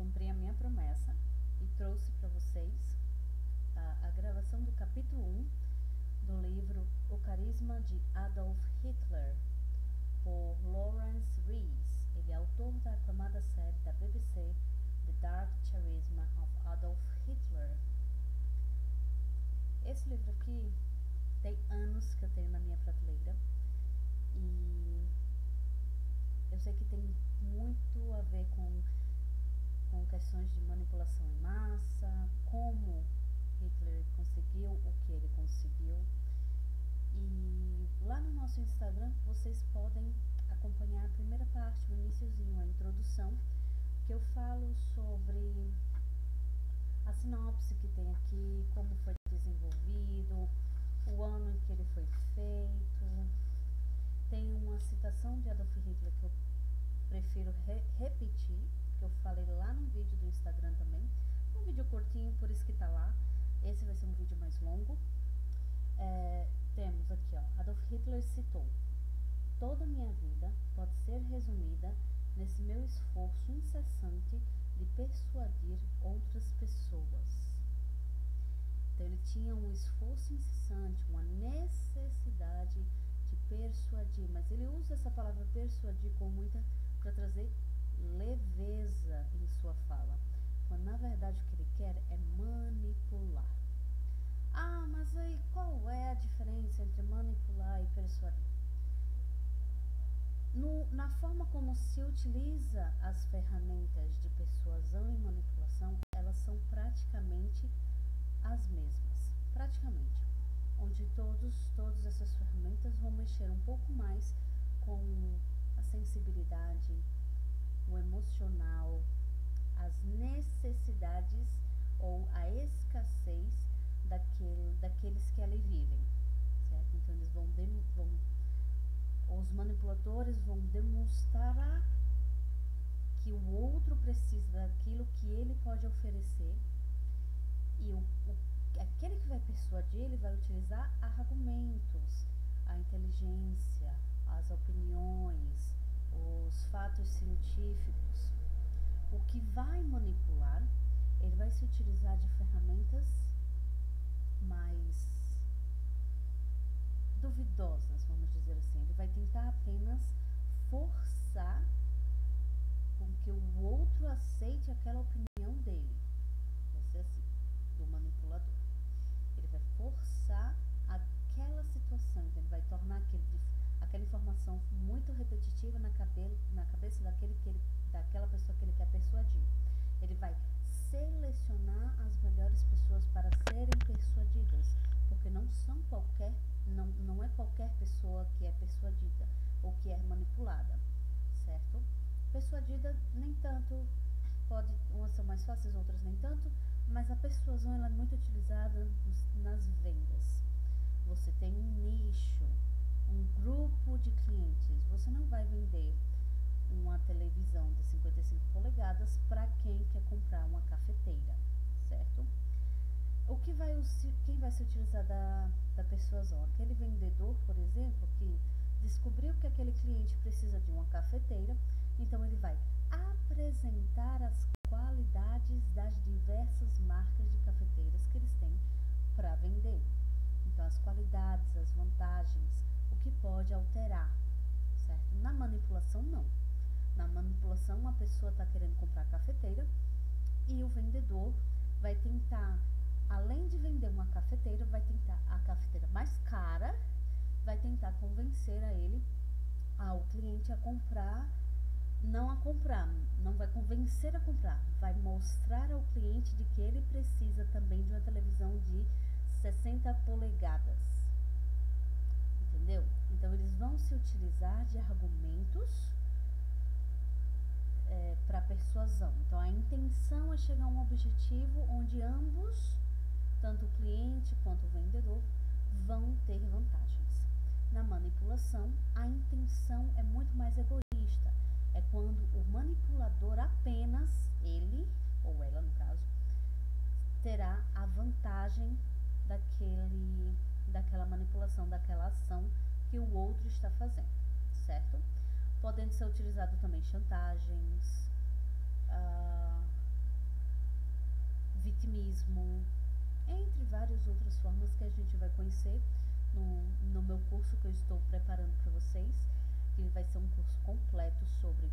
cumpri a minha promessa e trouxe para vocês a gravação do capítulo 1 do livro O Carisma de Adolf Hitler, por Lawrence Rees. Ele é autor da aclamada série da BBC The Dark Charisma of Adolf Hitler. Esse livro aqui tem anos que eu tenho na minha prateleira e eu sei que tem muito a ver com questões de manipulação em massa, como Hitler conseguiu o que ele conseguiu. E lá no nosso Instagram vocês podem acompanhar a primeira parte, o iniciozinho, a introdução, que eu falo sobre a sinopse que tem aqui, como foi desenvolvido, o ano em que ele foi feito. Tem uma citação de Adolf Hitler que eu prefiro repetir, que eu falei lá no vídeo do Instagram também. Um vídeo curtinho, por isso que tá lá. Esse vai ser um vídeo mais longo. Temos aqui, ó, Adolf Hitler citou: toda a minha vida pode ser resumida nesse meu esforço incessante de persuadir outras pessoas. Então ele tinha um esforço incessante, uma necessidade de persuadir, mas ele usa essa palavra persuadir com muita, para trazer leveza em sua fala, quando na verdade o que ele quer é manipular. Ah, mas aí qual é a diferença entre manipular e persuadir? Na forma como se utiliza as ferramentas de persuasão e manipulação, elas são praticamente as mesmas, praticamente, onde todas essas ferramentas vão mexer um pouco mais com a sensibilidade, o emocional, as necessidades ou a escassez daqueles que ali vivem, certo? Então eles os manipuladores vão demonstrar que o outro precisa daquilo que ele pode oferecer, e aquele que vai persuadir, ele vai utilizar argumentos, a inteligência, as opiniões, os fatos científicos. O que vai manipular, ele vai se utilizar de ferramentas mais duvidosas, vamos dizer assim. Ele vai tentar apenas forçar com que o outro aceite aquela opinião dele. Vai ser assim, do manipulador. Ele vai forçar aquela situação, então ele vai tornar aquela informação muito repetitiva na cabeça daquela pessoa que ele quer persuadir. Ele vai selecionar as melhores pessoas para serem persuadidas, porque não é qualquer pessoa que é persuadida ou que é manipulada, certo? Persuadida nem tanto, umas são mais fáceis, outras nem tanto, mas a persuasão ela é muito utilizada nas vendas. Você tem um nicho, um grupo de clientes. Você não vai vender uma televisão de 55 polegadas para quem quer comprar uma cafeteira, certo? Quem vai se utilizar da persuasão? Aquele vendedor, por exemplo, que descobriu que aquele cliente precisa de uma cafeteira, então ele vai apresentar as qualidades das diversas marcas de cafeteiras que eles têm para vender. Então, as qualidades, as vantagens, o que pode alterar, certo? Na manipulação, não. Na manipulação, uma pessoa está querendo comprar cafeteira e o vendedor vai tentar, além de vender uma cafeteira, vai tentar a cafeteira mais cara, vai tentar convencer o cliente a comprar, não vai convencer a comprar, vai mostrar ao cliente de que ele precisa também de uma televisão de 60 polegadas, entendeu? Então eles vão se utilizar de argumentos para persuasão. Então a intenção é chegar a um objetivo onde ambos, tanto o cliente quanto o vendedor, vão ter vantagens. Na manipulação, a intenção é muito mais egoísta. É quando o manipulador apenas, ele ou ela no caso, terá a vantagem daquela manipulação, daquela ação que o outro está fazendo, certo? Podendo ser utilizado também chantagens, vitimismo, entre várias outras formas que a gente vai conhecer no meu curso que eu estou preparando para vocês, que vai ser um curso completo sobre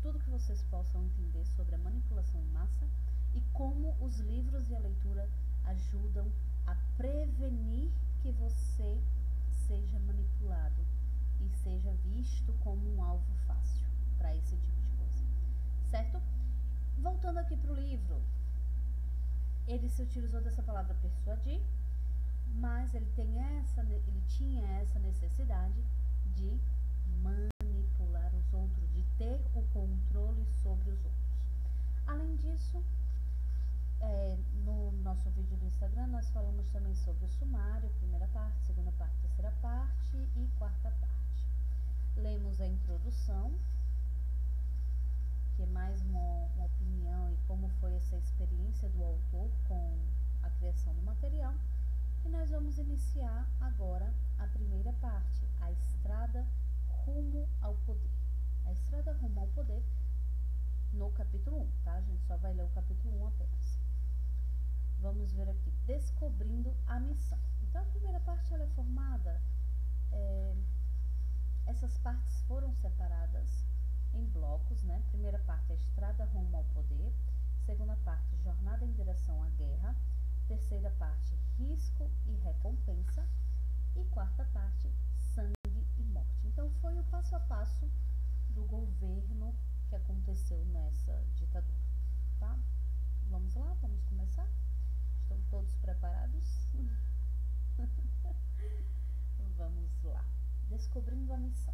tudo que vocês possam entender sobre a manipulação em massa e como os livros e a leitura ajudam a prevenir que você seja manipulado e seja visto como um alvo fácil para esse tipo de coisa, certo? Voltando aqui para o livro, ele se utilizou dessa palavra persuadir, mas ele tinha essa necessidade de manipular os outros, de ter o controle sobre os outros. Além disso, no nosso vídeo do Instagram nós falamos também sobre o sumário, primeira parte, segunda parte, terceira parte e quarta parte. Lemos a introdução, que é mais uma opinião e como foi essa experiência do autor com a criação do material. E nós vamos iniciar agora a primeira parte, a estrada rumo ao poder. A estrada rumo ao poder no capítulo 1, tá? A gente só vai ler o capítulo 1 apenas. Vamos ver aqui, descobrindo a missão. Então a primeira parte ela é formada, essas partes foram separadas em blocos, né? Primeira parte, a estrada rumo ao poder. Segunda parte, jornada em direção à guerra. Terceira parte, risco e recompensa. E quarta parte, sangue e morte. Então foi o passo a passo do governo que aconteceu nessa ditadura, tá? Vamos lá, vamos começar? Estão todos preparados? Vamos lá. Descobrindo a missão.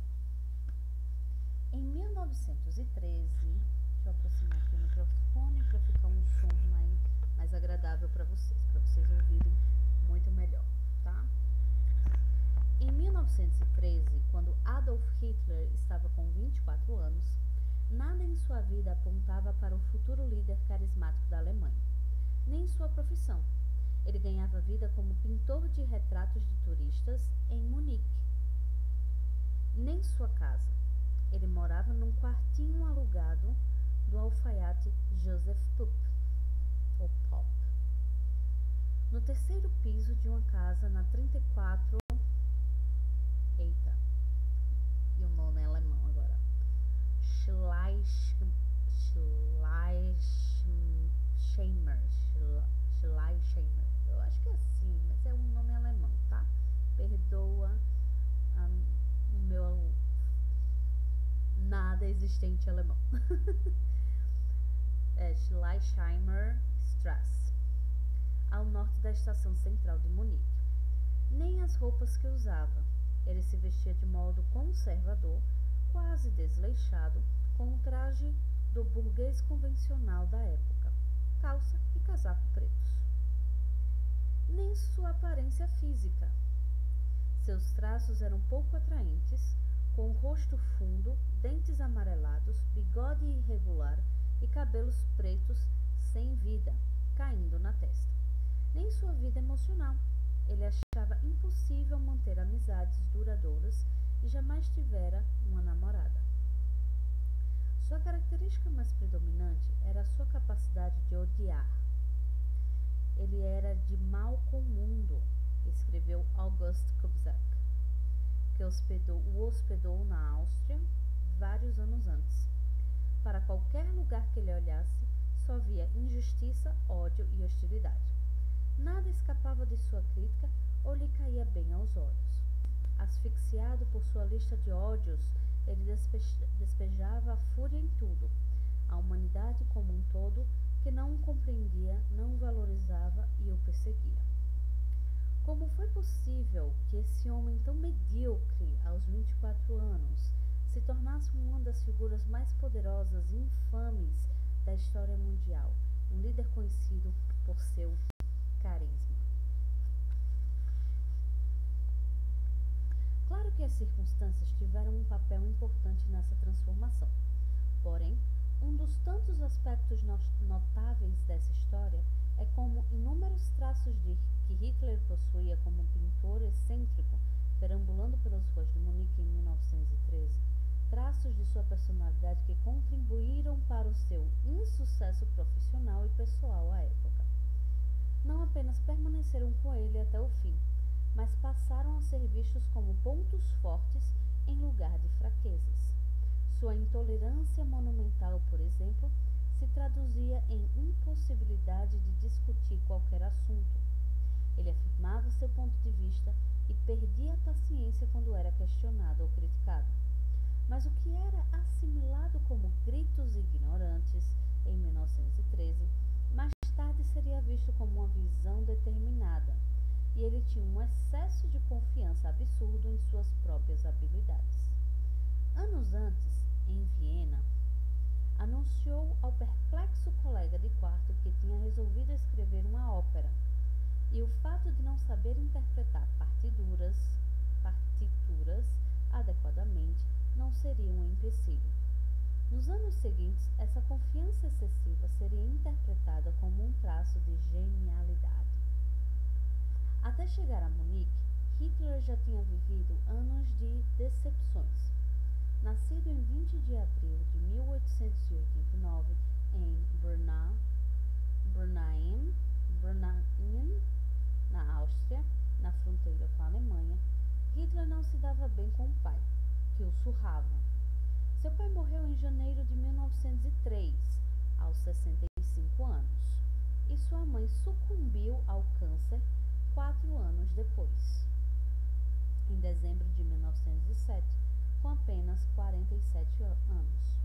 Em 1913, deixa eu aproximar aqui o microfone para ficar um som mais agradável para vocês ouvirem muito melhor, tá? Em 1913, quando Adolf Hitler estava com 24 anos, nada em sua vida apontava para o futuro líder carismático da Alemanha, nem sua profissão. Ele ganhava vida como pintor de retratos de turistas em Munique. Nem sua casa. Ele morava num quartinho alugado do alfaiate Joseph Pupp, ou Pop, no terceiro piso de uma casa na 34. Eita, e o nome é alemão agora. Schleichheimer. Eu acho que é assim, mas é um nome alemão, tá? Perdoa o meu nada existente alemão. Schleichheimer Strasse, ao norte da estação central de Munique. Nem as roupas que usava. Ele se vestia de modo conservador, quase desleixado, com o traje do burguês convencional da época, calça e casaco pretos. Nem sua aparência física. Seus traços eram pouco atraentes, com o rosto fundo, dentes amarelados, bigode irregular e cabelos pretos sem vida, caindo na testa. Nem sua vida emocional. Ele achava impossível manter amizades duradouras e jamais tivera uma namorada. Sua característica mais predominante era a sua capacidade de odiar. Ele era de mal com o mundo, escreveu August Kubzak, que o hospedou na Áustria vários anos antes. Para qualquer lugar que ele olhasse, só via injustiça, ódio e hostilidade. Nada escapava de sua crítica ou lhe caía bem aos olhos. Asfixiado por sua lista de ódios, ele despejava a fúria em tudo, a humanidade como um todo, que não o compreendia, não o valorizava e o perseguia. Como foi possível que esse homem tão medíocre, aos 24 anos, se tornasse uma das figuras mais poderosas e infames da história mundial, um líder conhecido por seu carisma? Claro que as circunstâncias tiveram um papel importante nessa transformação. Porém, um dos tantos aspectos notáveis dessa história é como inúmeros traços que Hitler possuía como pintor excêntrico, perambulando pelas ruas de Munique em 1913, traços de sua personalidade que contribuíram para o seu insucesso profissional e pessoal à época. não apenas permaneceram com ele até o fim, mas passaram a ser vistos como pontos fortes em lugar de fraquezas. Sua intolerância monumental, por exemplo, se traduzia em impossibilidade de discutir qualquer assunto. Ele afirmava seu ponto de vista e perdia a paciência quando era questionado ou criticado. Mas o que era assimilado como gritos ignorantes em 1913, mais tarde seria visto como uma visão determinada, e ele tinha um excesso de confiança absurdo em suas próprias habilidades. Anos antes, em Viena, anunciou ao perplexo colega de quarto que tinha resolvido escrever uma ópera, e o fato de não saber interpretar partituras adequadamente não seria um empecilho. Nos anos seguintes, essa confiança excessiva seria interpretada como um traço de genialidade. Até chegar a Munique, Hitler já tinha vivido anos de decepções. Nascido em 20 de abril de 1889 em Bernayn, na Áustria, na fronteira com a Alemanha, Hitler não se dava bem com o pai, que o surrava. Seu pai morreu em janeiro de 1903, aos 65 anos, e sua mãe sucumbiu ao câncer 4 anos depois, em dezembro de 1907, com apenas 47 anos.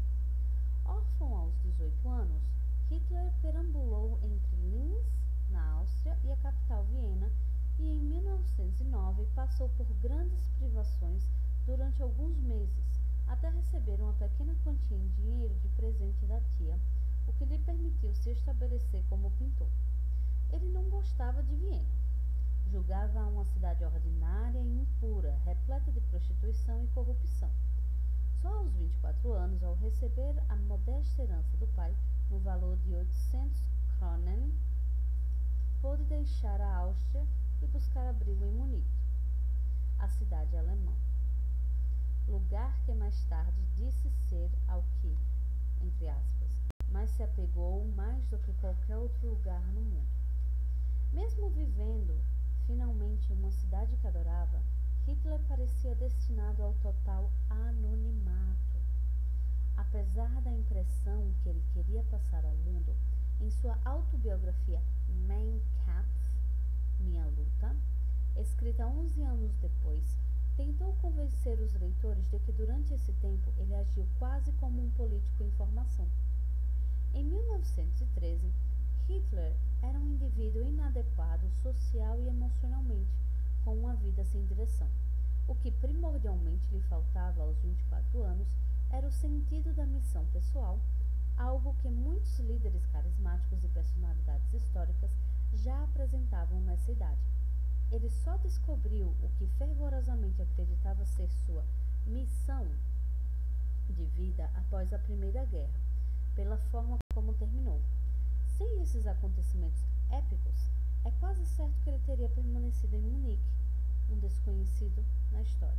Órfão aos 18 anos, Hitler perambulou entre Linz, na Áustria, e a capital Viena, e em 1909 passou por grandes privações durante alguns meses, até receber uma pequena quantia em dinheiro de presente da tia, o que lhe permitiu se estabelecer como pintor. Ele não gostava de Viena. Julgava-a uma cidade ordinária e impura, repleta de prostituição e corrupção. Só aos 24 anos, ao receber a modesta herança do pai, no valor de 800 Kronen, pôde deixar a Áustria e buscar abrigo em Munique, a cidade alemã, lugar que mais tarde disse ser ao que, entre aspas, mas se apegou mais do que qualquer outro lugar no mundo. Mesmo vivendo finalmente em uma cidade que adorava, Hitler parecia destinado ao total anonimato. Apesar da impressão que ele queria passar ao mundo, em sua autobiografia Mein Kampf, Minha Luta, escrita 11 anos depois, tentou convencer os leitores de que durante esse tempo ele agiu quase como um político em formação. Em 1913, Hitler era um indivíduo inadequado social e emocionalmente, com uma vida sem direção. O que primordialmente lhe faltava aos 24 anos era o sentido da missão pessoal, algo que muitos líderes carismáticos e personalidades históricas já apresentavam nessa idade. Ele só descobriu o que fervorosamente acreditava ser sua missão de vida após a Primeira Guerra, pela forma como terminou. Sem esses acontecimentos épicos, é quase certo que ele teria permanecido em Munique, um desconhecido na história.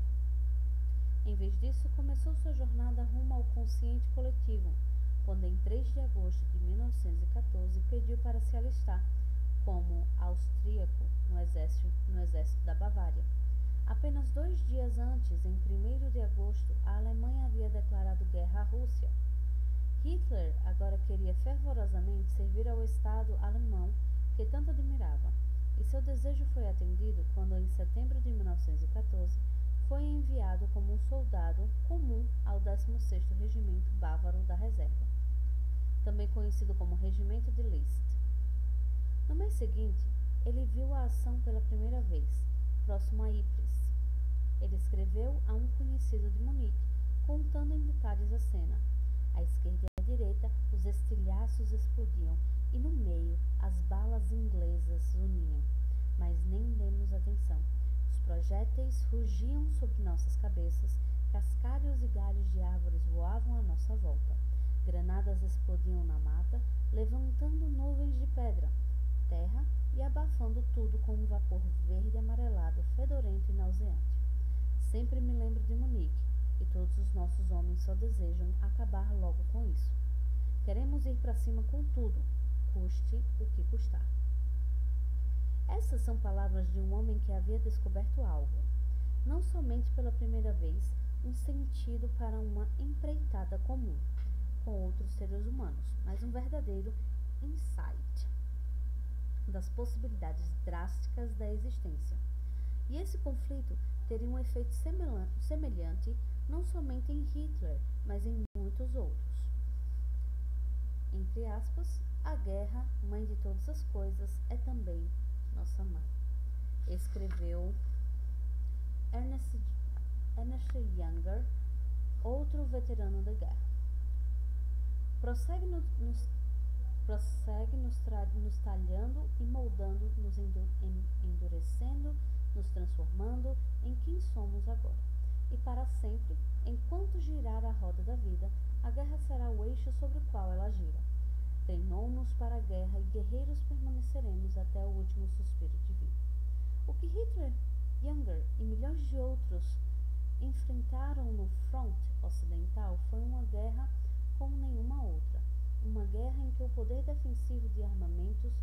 Em vez disso, começou sua jornada rumo ao consciente coletivo, quando em 3 de agosto de 1914 pediu para se alistar como austríaco no exército da Bavária. Apenas 2 dias antes, em 1º de agosto, a Alemanha havia declarado guerra à Rússia. Hitler agora queria fervorosamente servir ao Estado alemão que tanto admirava, e seu desejo foi atendido quando, em setembro de 1914, foi enviado como um soldado comum ao 16º Regimento Bávaro da Reserva, também conhecido como Regimento de List. No mês seguinte, ele viu a ação pela primeira vez, próximo a Ypres. Ele escreveu a um conhecido de Munique, contando em detalhes a cena. À esquerda e à direita, os estilhaços explodiam e no meio as balas inglesas uniam, mas nem demos atenção. Os projéteis rugiam sobre nossas cabeças, cascalhos e galhos de árvores voavam à nossa volta. Granadas explodiam na mata, levantando nuvens de pedra, terra e abafando tudo com um vapor verde amarelado, fedorento e nauseante. Sempre me lembro de Munique, e todos os nossos homens só desejam acabar logo com isso. Queremos ir para cima com tudo, custe o que custar. Essas são palavras de um homem que havia descoberto algo, não somente pela primeira vez, um sentido para uma empreitada comum com outros seres humanos, mas um verdadeiro insight das possibilidades drásticas da existência. E esse conflito teria um efeito semelhante não somente em Hitler, mas em muitos outros. Entre aspas, a guerra, mãe de todas as coisas, é também nossa mãe. Escreveu Ernest Younger, outro veterano da guerra. Prossegue nos talhando e moldando, nos endurecendo, nos transformando em quem somos agora. E para sempre, enquanto girar a roda da vida, a guerra será o eixo sobre o qual ela gira. Treinou-nos para a guerra e guerreiros permaneceremos até o último suspiro de vida. O que Hitler, Younger e milhões de outros enfrentaram no front ocidental foi uma guerra como nenhuma outra. Uma guerra em que o poder defensivo de armamentos,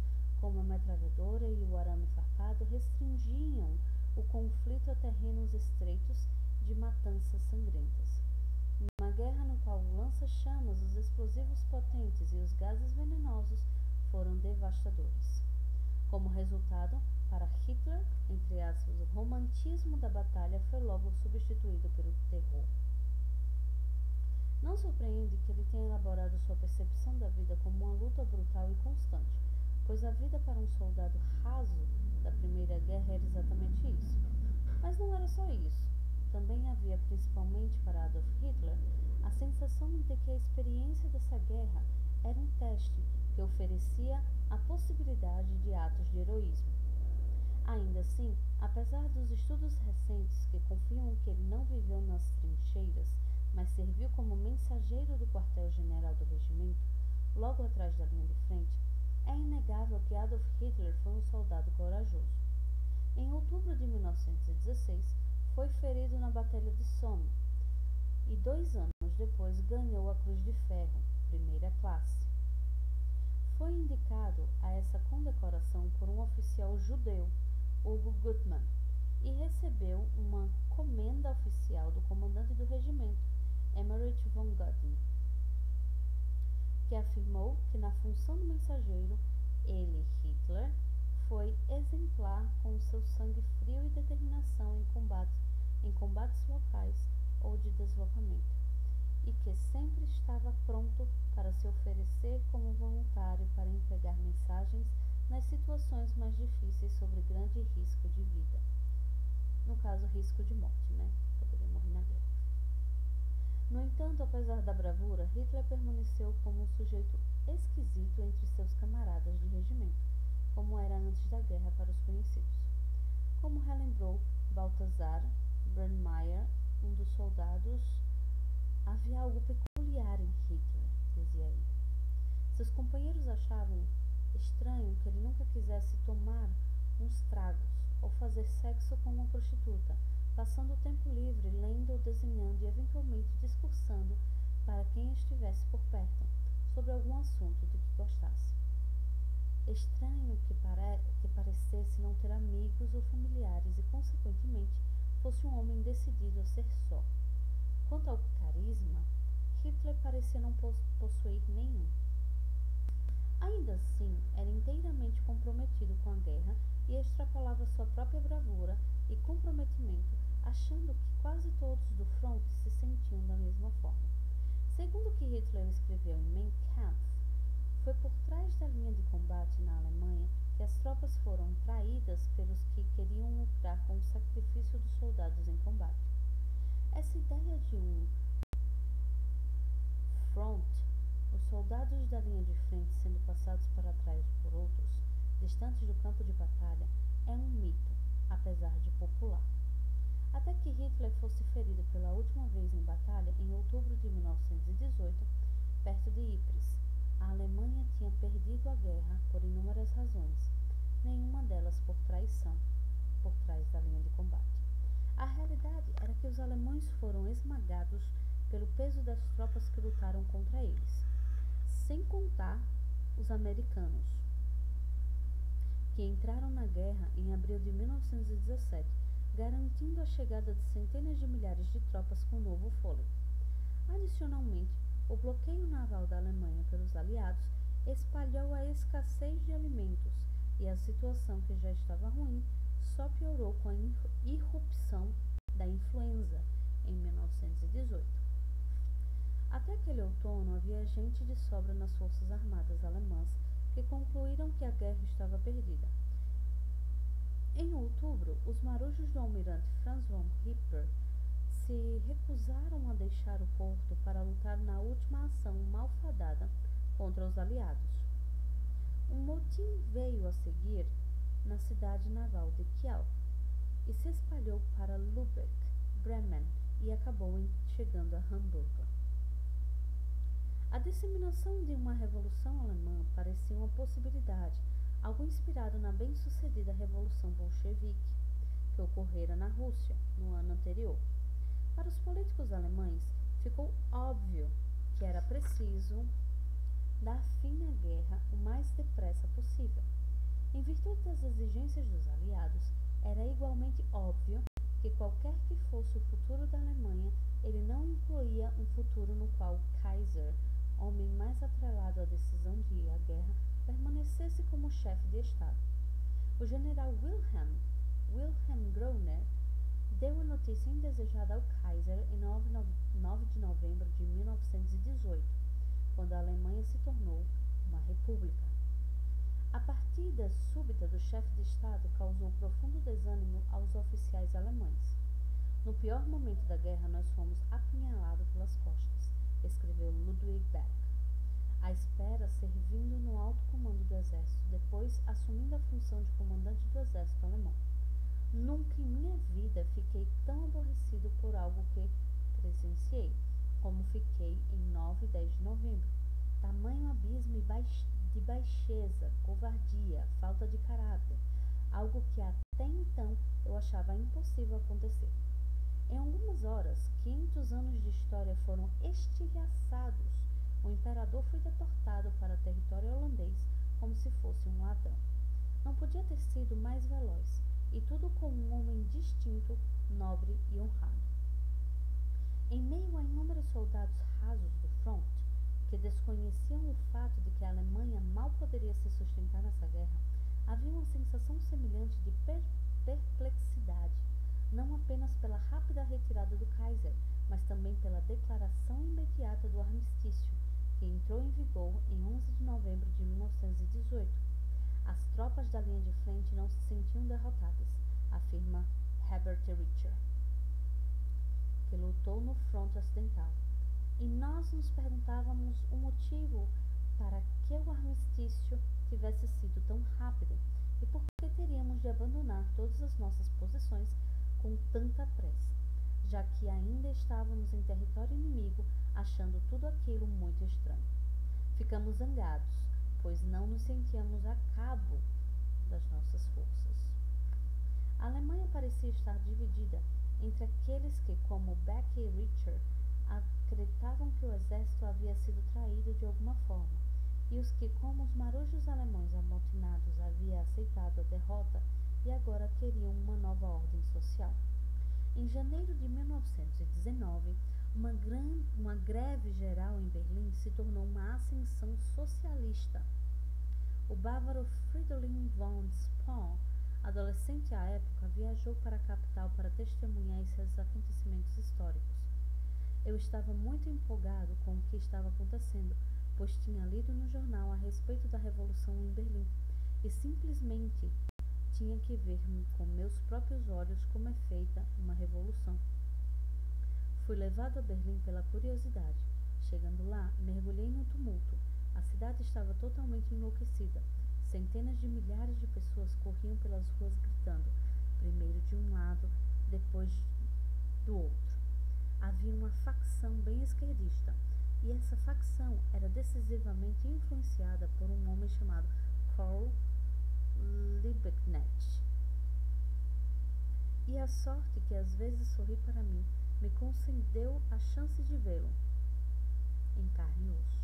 como a metralhadora e o arame farpado, restringiam o conflito a terrenos estreitos de matanças sangrentas. Uma guerra no qual o lança-chamas, os explosivos potentes e os gases venenosos foram devastadores. Como resultado, para Hitler, entre aspas, o romantismo da batalha foi logo substituído pelo terror. Não surpreende que ele tenha elaborado sua percepção da vida como uma luta brutal e constante, pois a vida para um soldado raso da Primeira Guerra era exatamente isso. Mas não era só isso. Também havia, principalmente para Adolf Hitler, a sensação de que a experiência dessa guerra era um teste que oferecia a possibilidade de atos de heroísmo. Ainda assim, apesar dos estudos recentes que confiam que ele não viveu nas trincheiras, mas serviu como mensageiro do quartel-general do regimento, logo atrás da linha de frente, é inegável que Adolf Hitler foi um soldado corajoso. Em outubro de 1916, foi ferido na Batalha de Somme e 2 anos depois ganhou a Cruz de Ferro, primeira classe. Foi indicado a essa condecoração por um oficial judeu, Hugo Gutmann, e recebeu uma comenda oficial do comandante do regimento, Emmerich von Göttingen, que afirmou que na função do mensageiro, ele, Hitler, foi exemplar com seu sangue frio e determinação em combates locais ou de deslocamento, e que sempre estava pronto para se oferecer como voluntário para entregar mensagens nas situações mais difíceis sobre grande risco de vida. No caso, risco de morte, né? Poderia morrer na guerra. No entanto, apesar da bravura, Hitler permaneceu como um sujeito esquisito entre seus camaradas de regimento, como era antes da guerra para os conhecidos. Como relembrou Balthasar Brandmeier, um dos soldados, havia algo peculiar em Hitler, dizia ele. Seus companheiros achavam estranho que ele nunca quisesse tomar uns tragos ou fazer sexo com uma prostituta, passando o tempo livre lendo ou desenhando e eventualmente discursando para quem estivesse por perto sobre algum assunto de que gostasse. Estranho que parecesse não ter amigos ou familiares e, consequentemente, fosse um homem decidido a ser só. Quanto ao carisma, Hitler parecia não possuir nenhum. Ainda assim, era inteiramente comprometido com a guerra e extrapolava sua própria bravura e comprometimento, achando que quase todos do front se sentiam da mesma forma. Segundo o que Hitler escreveu em Mein Kampf, foi por trás da linha de combate na Alemanha que as tropas foram traídas pelos que queriam lucrar com o sacrifício dos soldados em combate. Essa ideia de um front, os soldados da linha de frente sendo passados para trás por outros, distantes do campo de batalha, é um mito, apesar de popular. Até que Hitler fosse ferido pela última vez em batalha em outubro de 1918, perto de Ypres. A Alemanha tinha perdido a guerra por inúmeras razões, nenhuma delas por traição, por trás da linha de combate. A realidade era que os alemães foram esmagados pelo peso das tropas que lutaram contra eles, sem contar os americanos, que entraram na guerra em abril de 1917, garantindo a chegada de centenas de milhares de tropas com novo fôlego. Adicionalmente, o bloqueio naval da Alemanha pelos aliados espalhou a escassez de alimentos, e a situação, que já estava ruim, só piorou com a irrupção da influenza em 1918. Até aquele outono havia gente de sobra nas forças armadas alemãs que concluíram que a guerra estava perdida. Em outubro, os marujos do almirante Franz von Ritter se recusaram a deixar o porto para lutar na última ação malfadada contra os aliados. Um motim veio a seguir na cidade naval de Kiel e se espalhou para Lübeck, Bremen e acabou chegando a Hamburgo. A disseminação de uma revolução alemã parecia uma possibilidade, algo inspirado na bem-sucedida Revolução Bolchevique, que ocorrera na Rússia no ano anterior. Para os políticos alemães, ficou óbvio que era preciso dar fim à guerra o mais depressa possível. Em virtude das exigências dos aliados, era igualmente óbvio que qualquer que fosse o futuro da Alemanha, ele não incluía um futuro no qual Kaiser, homem mais atrelado à decisão de ir à guerra, permanecesse como chefe de Estado. O general Wilhelm Groener deu a notícia indesejada ao Kaiser em 9 de novembro de 1918, quando a Alemanha se tornou uma república. A partida súbita do chefe de Estado causou profundo desânimo aos oficiais alemães. No pior momento da guerra, nós fomos apunhalados pelas costas, escreveu Ludwig Beck, à espera servindo no alto comando do exército, depois assumindo a função de comandante do exército alemão. Nunca em minha vida fiquei tão aborrecido por algo que presenciei, como fiquei em 9 e 10 de novembro. Tamanho abismo de baixeza, covardia, falta de caráter, algo que até então eu achava impossível acontecer. Em algumas horas, 500 anos de história foram estilhaçados. O imperador foi deportado para território holandês como se fosse um ladrão. Não podia ter sido mais veloz, e tudo com um homem distinto, nobre e honrado. Em meio a inúmeros soldados rasos do front, que desconheciam o fato de que a Alemanha mal poderia se sustentar nessa guerra, havia uma sensação semelhante de perplexidade, não apenas pela rápida retirada do Kaiser, mas também pela declaração imediata do armistício, que entrou em vigor em 11 de novembro de 1918. As tropas da linha de frente não se sentiam derrotadas, afirma Herbert Richter, que lutou no fronte ocidental. E nós nos perguntávamos o motivo para que o armistício tivesse sido tão rápido e por que teríamos de abandonar todas as nossas posições com tanta pressa, já que ainda estávamos em território inimigo, achando tudo aquilo muito estranho. Ficamos zangados, pois não nos sentíamos a cabo das nossas forças. A Alemanha parecia estar dividida entre aqueles que, como Beck e Richter, acreditavam que o exército havia sido traído de alguma forma, e os que, como os marujos alemães amotinados, havia aceitado a derrota e agora queriam uma nova ordem social. Em janeiro de 1919, uma greve geral em Berlim se tornou uma ascensão socialista. O bávaro Fridolin von Spaun, adolescente à época, viajou para a capital para testemunhar esses acontecimentos históricos. Eu estava muito empolgado com o que estava acontecendo, pois tinha lido no jornal a respeito da revolução em Berlim e simplesmente tinha que ver com meus próprios olhos como é feita uma revolução. Fui levado a Berlim pela curiosidade. Chegando lá, mergulhei no tumulto. A cidade estava totalmente enlouquecida. Centenas de milhares de pessoas corriam pelas ruas gritando, primeiro de um lado, depois do outro. Havia uma facção bem esquerdista, e essa facção era decisivamente influenciada por um homem chamado Karl Liebknecht. E a sorte que às vezes sorri para mim me concedeu a chance de vê-lo em carne e osso.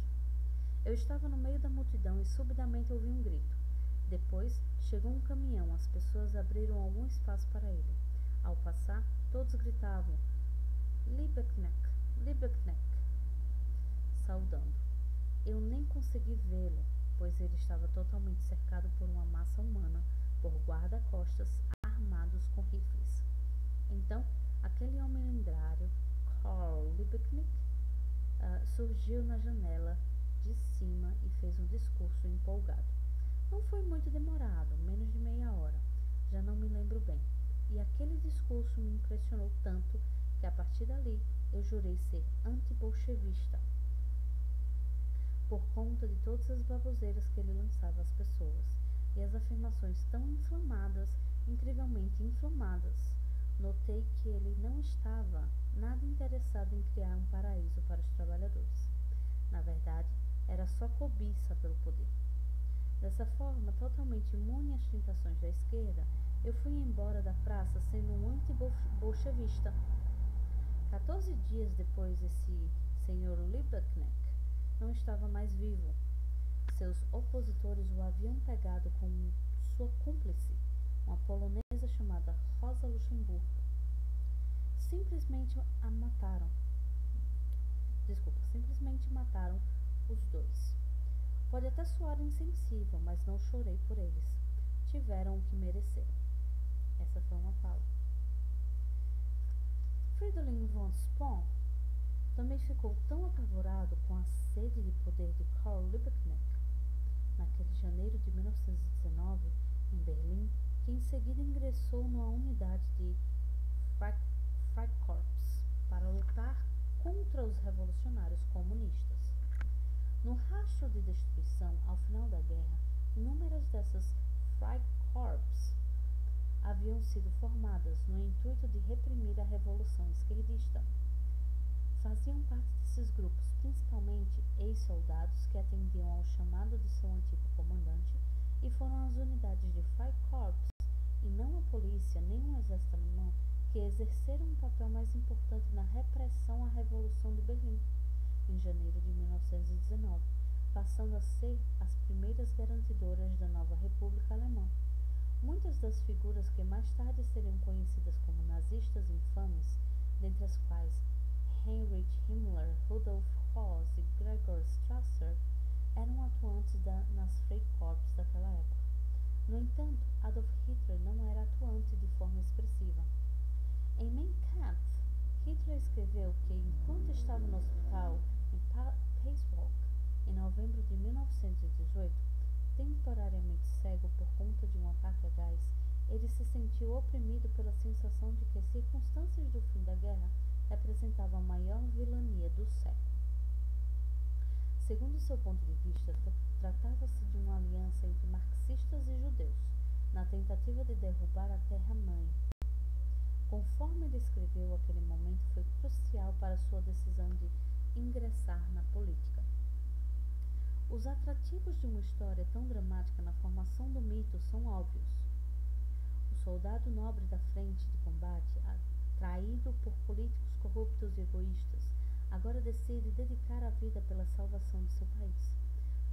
Eu estava no meio da multidão e subitamente ouvi um grito. Depois chegou um caminhão, as pessoas abriram algum espaço para ele. Ao passar, todos gritavam Liebknecht, Liebknecht, saudando. Eu nem consegui vê-lo, pois ele estava totalmente cercado por uma massa humana, por guarda-costas armados com rifles. Então, aquele homem lendário, Karl Liebknecht, surgiu na janela de cima e fez um discurso empolgado. Não foi muito demorado, menos de meia hora. Já não me lembro bem. E aquele discurso me impressionou tanto que a partir dali eu jurei ser anti-bolchevista, por conta de todas as baboseiras que ele lançava às pessoas, e as afirmações tão inflamadas, incrivelmente inflamadas. Notei que ele não estava nada interessado em criar um paraíso para os trabalhadores. Na verdade, era só cobiça pelo poder. Dessa forma, totalmente imune às tentações da esquerda, eu fui embora da praça sendo um anti-bolchevista. 14 dias depois, esse senhor Liebknecht não estava mais vivo. Seus opositores o haviam pegado com sua cúmplice, uma polonesa chamada Rosa Luxemburgo. Simplesmente mataram os dois. Pode até soar insensível, mas não chorei por eles. Tiveram o que mereceram. Essa foi uma fala. Fridolin von Spaun também ficou tão apavorado com a sede de poder de Karl Liebknecht, naquele janeiro de 1919, em Berlim, que em seguida ingressou numa unidade de Freikorps para lutar contra os revolucionários comunistas. No rastro de destruição, ao final da guerra, inúmeras dessas Freikorps haviam sido formadas no intuito de reprimir a revolução esquerdista. Faziam parte desses grupos principalmente ex-soldados que atendiam ao chamado de seu antigo comandante, e foram as unidades de Freikorps, e não a polícia nem o exército alemão, que exerceram um papel mais importante na repressão à Revolução de Berlim, em janeiro de 1919, passando a ser as primeiras garantidoras da nova República Alemã. Muitas das figuras que mais tarde seriam conhecidas como nazistas infames, dentre as quais Heinrich Himmler, Rudolf Höss e Gregor Strasser, eram atuantes nas Freikorps daquela época. No entanto, Adolf Hitler não era atuante de forma expressiva. Em Mein Kampf, Hitler escreveu que, enquanto estava no hospital em Pasewalk, em novembro de 1918, temporariamente cego por conta de um ataque a gás, ele se sentiu oprimido pela sensação de que as circunstâncias do fim da guerra representavam a maior vilania do século. Segundo seu ponto de vista, tratava-se de uma aliança entre marxistas e judeus, na tentativa de derrubar a terra-mãe. Conforme ele escreveu, aquele momento foi crucial para sua decisão de ingressar na política. Os atrativos de uma história tão dramática na formação do mito são óbvios. O soldado nobre da frente de combate, atraído por políticos corruptos e egoístas, agora decide dedicar a vida pela salvação de seu país.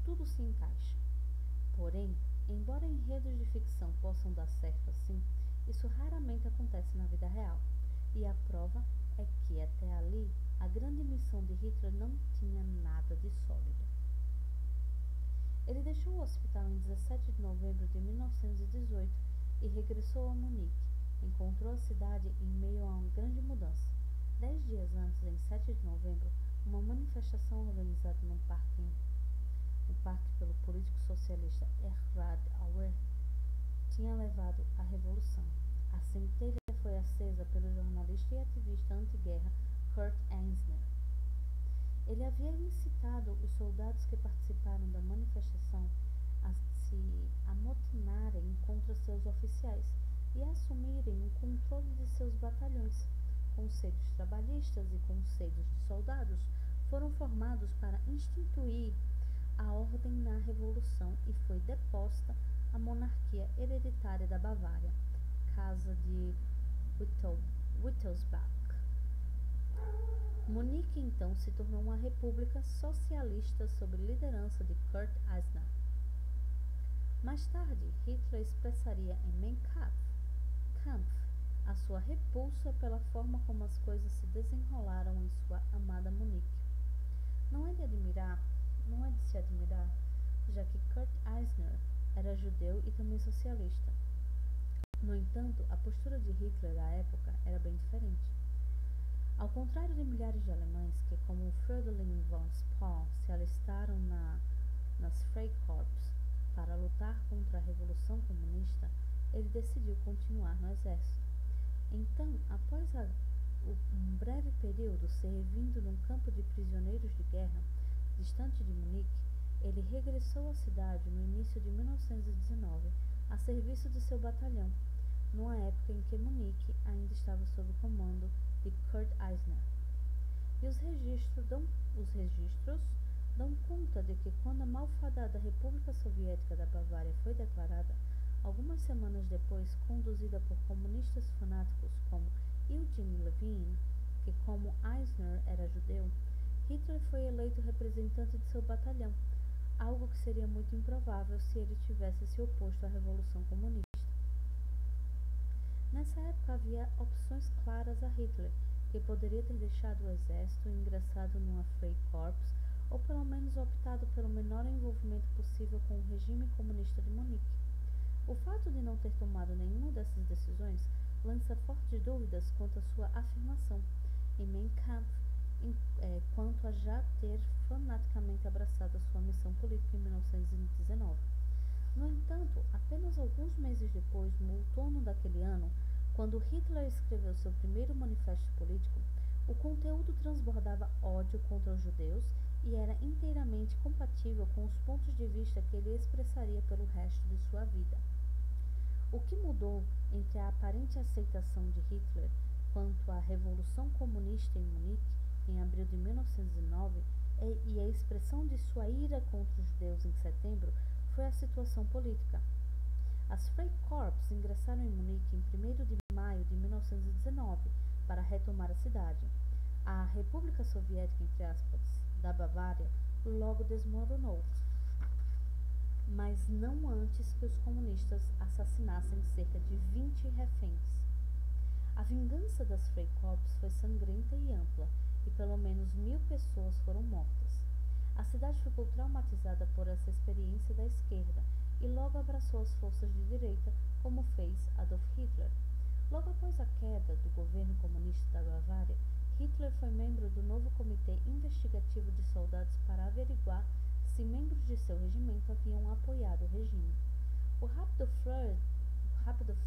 Tudo se encaixa. Porém, embora enredos de ficção possam dar certo assim, isso raramente acontece na vida real. E a prova é que, até ali, a grande missão de Hitler não tinha nada de sólido. Ele deixou o hospital em 17 de novembro de 1918 e regressou a Munique. Encontrou a cidade em meio a uma grande mudança. 10 dias antes, em 7 de novembro, uma manifestação organizada no parque pelo político socialista Erhard Auer tinha levado à revolução. A centelha foi acesa pelo jornalista e ativista anti-guerra Kurt Eisner. Ele havia incitado os soldados que participaram da manifestação a se amotinarem contra seus oficiais e a assumirem o controle de seus batalhões. Conselhos trabalhistas e conselhos de soldados foram formados para instituir a ordem na revolução e foi deposta a monarquia hereditária da Bavária, Casa de Wittelsbach. Munique então se tornou uma república socialista sob liderança de Kurt Eisner. Mais tarde, Hitler expressaria em Mein Kampf a sua repulsa pela forma como as coisas se desenrolaram em sua amada Munique. Não é de se admirar, já que Kurt Eisner era judeu e também socialista. No entanto, a postura de Hitler à época era bem diferente. Ao contrário de milhares de alemães que, como Fridolin von Spaun, se alistaram nas Freikorps para lutar contra a Revolução Comunista, ele decidiu continuar no exército. Então, após um breve período servindo num campo de prisioneiros de guerra distante de Munique, ele regressou à cidade no início de 1919 a serviço de seu batalhão, numa época em que Munique ainda estava sob o comando de Kurt Eisner. E os registros dão conta de que quando a malfadada República Soviética da Bavária foi declarada, algumas semanas depois, conduzida por comunistas fanáticos como Eugene Levin, que como Eisner era judeu, Hitler foi eleito representante de seu batalhão, algo que seria muito improvável se ele tivesse se oposto à Revolução Comunista. Nessa época havia opções claras a Hitler, que poderia ter deixado o exército e ingressado numa Freikorps, ou pelo menos optado pelo menor envolvimento possível com o regime comunista de Munique. O fato de não ter tomado nenhuma dessas decisões lança fortes dúvidas quanto à sua afirmação em Mein Kampf, quanto a já ter fanaticamente abraçado a sua missão política em 1919. No entanto, apenas alguns meses depois, no outono daquele ano, quando Hitler escreveu seu primeiro manifesto político, o conteúdo transbordava ódio contra os judeus e era inteiramente compatível com os pontos de vista que ele expressaria pelo resto de sua vida. O que mudou entre a aparente aceitação de Hitler quanto à Revolução Comunista em Munique, em abril de 1909, e a expressão de sua ira contra os judeus em setembro foi a situação política. As Freikorps ingressaram em Munique em 1º de maio de 1919 para retomar a cidade. A República Soviética, entre aspas, da Bavária logo desmoronou, mas não antes que os comunistas assassinassem cerca de 20 reféns. A vingança das Freikorps foi sangrenta e ampla, e pelo menos 1000 pessoas foram mortas. A cidade ficou traumatizada por essa experiência da esquerda e logo abraçou as forças de direita, como fez Adolf Hitler. Logo após a queda do governo comunista da Bavária, Hitler foi membro do novo comitê investigativo de soldados para averiguar se membros de seu regimento haviam apoiado o regime. O rápido